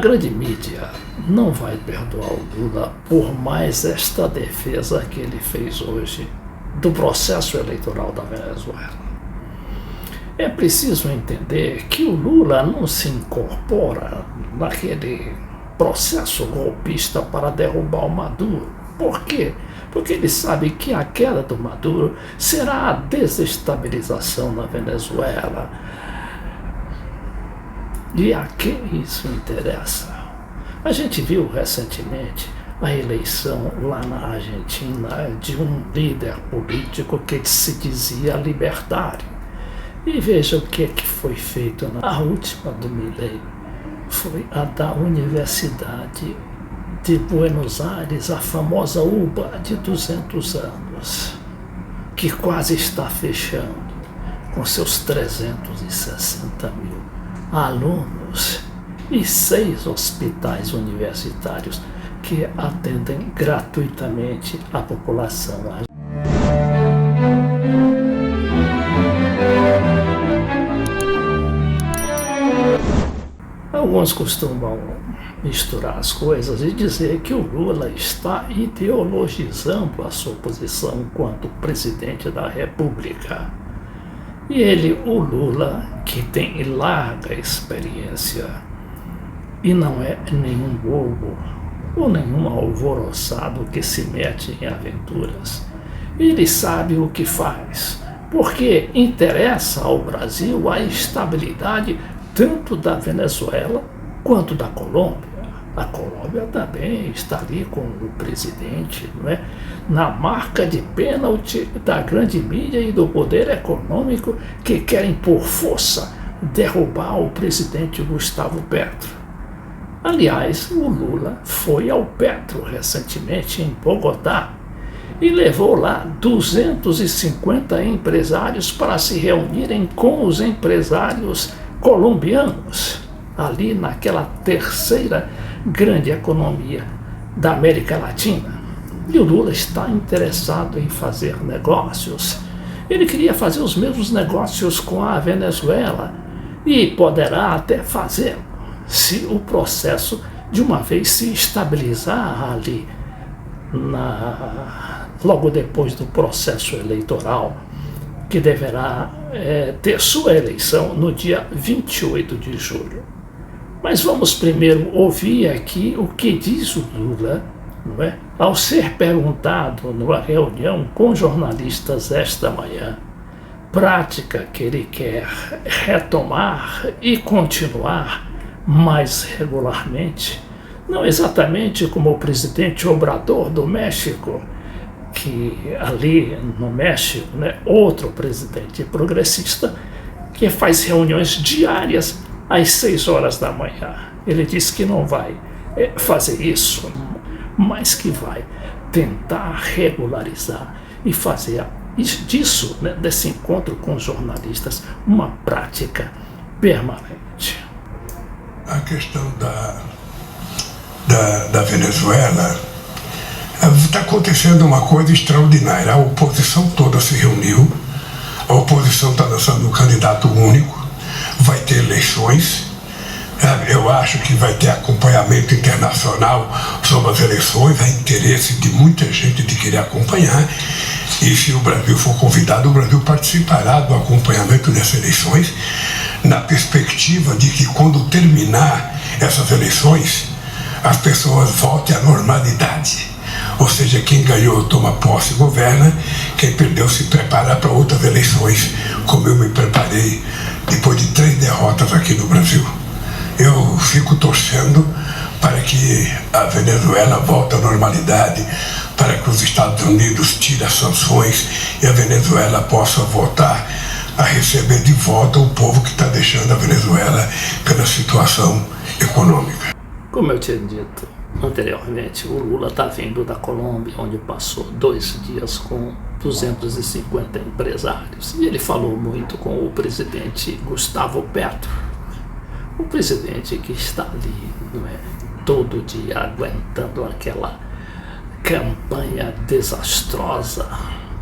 A grande mídia não vai perdoar o Lula por mais esta defesa que ele fez hoje do processo eleitoral da Venezuela. É preciso entender que o Lula não se incorpora naquele processo golpista para derrubar o Maduro. Por quê? Porque ele sabe que a queda do Maduro será a desestabilização na Venezuela. E a quem isso interessa? A gente viu recentemente a eleição lá na Argentina de um líder político que se dizia libertário. E veja o que foi feito na última do Milei. Foi a da Universidade de Buenos Aires, a famosa UBA de 200 anos, que quase está fechando com seus 360 mil alunos e 6 hospitais universitários que atendem gratuitamente a população. Alguns costumam misturar as coisas e dizer que o Lula está ideologizando a sua posição enquanto presidente da República. E ele, o Lula, que tem larga experiência e não é nenhum bobo ou nenhum alvoroçado que se mete em aventuras, ele sabe o que faz, porque interessa ao Brasil a estabilidade tanto da Venezuela quanto da Colômbia. A Colômbia também está ali com o presidente, não é? Na marca de pênalti da grande mídia e do poder econômico que querem por força derrubar o presidente Gustavo Petro. Aliás, o Lula foi ao Petro recentemente em Bogotá e levou lá 250 empresários para se reunirem com os empresários colombianos, ali naquela terceira grande economia da América Latina. E o Lula está interessado em fazer negócios. Ele queria fazer os mesmos negócios com a Venezuela e poderá até fazê-lo se o processo de uma vez se estabilizar ali logo depois do processo eleitoral, que deverá ter sua eleição no dia 28 de julho. Mas vamos primeiro ouvir aqui o que diz o Lula, não é? Ao ser perguntado numa reunião com jornalistas esta manhã, prática que ele quer retomar e continuar mais regularmente, não exatamente como o presidente Obrador do México, que ali no México, né, outro presidente progressista, que faz reuniões diárias às 6 horas da manhã. Ele disse que não vai fazer isso, mas que vai tentar regularizar e fazer disso, né, desse encontro com os jornalistas, uma prática permanente. A questão da Venezuela, está acontecendo uma coisa extraordinária. A oposição toda se reuniu, a oposição está lançando um candidato único, vai ter eleições. Eu acho que vai ter acompanhamento internacional sobre as eleições, há interesse de muita gente de querer acompanhar. E se o Brasil for convidado, o Brasil participará do acompanhamento dessas eleições, na perspectiva de que quando terminar essas eleições, as pessoas voltem à normalidade. Ou seja, quem ganhou toma posse e governa, quem perdeu se prepara para outras eleições, como eu me preparei depois de 3 derrotas aqui no Brasil. Eu fico torcendo para que a Venezuela volte à normalidade, para que os Estados Unidos tirem as sanções e a Venezuela possa voltar a receber de volta o povo que está deixando a Venezuela pela situação econômica. Como eu tinha dito anteriormente, o Lula está vindo da Colômbia, onde passou 2 dias com 250 empresários. E ele falou muito com o presidente Gustavo Petro, o presidente que está ali, não é, todo dia aguentando aquela campanha desastrosa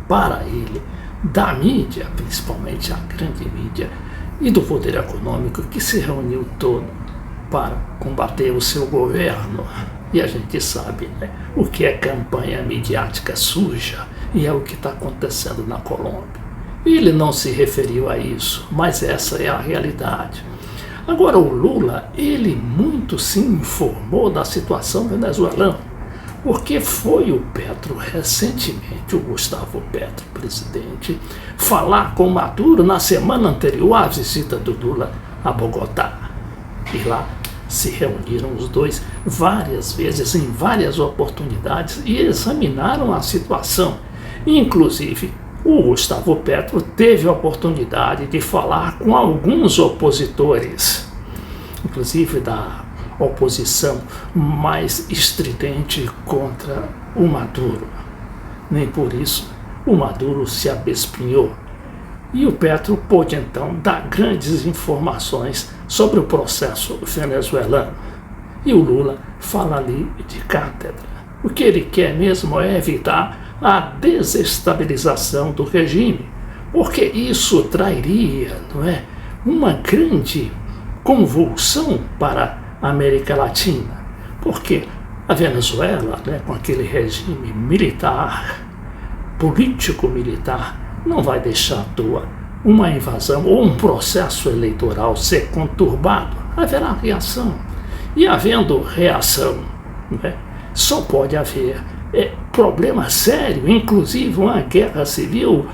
para ele, da mídia, principalmente a grande mídia, e do poder econômico, que se reuniu todo para combater o seu governo. E a gente sabe, né, o que é campanha midiática suja, e é o que está acontecendo na Colômbia. Ele não se referiu a isso, mas essa é a realidade. Agora, o Lula, ele muito se informou da situação venezuelana, porque foi o Petro, recentemente, o Gustavo Petro, presidente, falar com Maduro na semana anterior à visita do Lula a Bogotá. E lá se reuniram os dois várias vezes, em várias oportunidades, e examinaram a situação. Inclusive, o Gustavo Petro teve a oportunidade de falar com alguns opositores, inclusive da oposição mais estridente contra o Maduro. Nem por isso o Maduro se abespinhou. E o Petro pôde então dar grandes informações sobre o processo venezuelano. E o Lula fala ali de cátedra. O que ele quer mesmo é evitar a desestabilização do regime, porque isso trairia, não é, uma grande convulsão para a América Latina, porque a Venezuela, né, com aquele regime militar, político-militar, não vai deixar à toa uma invasão ou um processo eleitoral ser conturbado. Haverá reação. E havendo reação, né, só pode haver problema sério, inclusive uma guerra civil.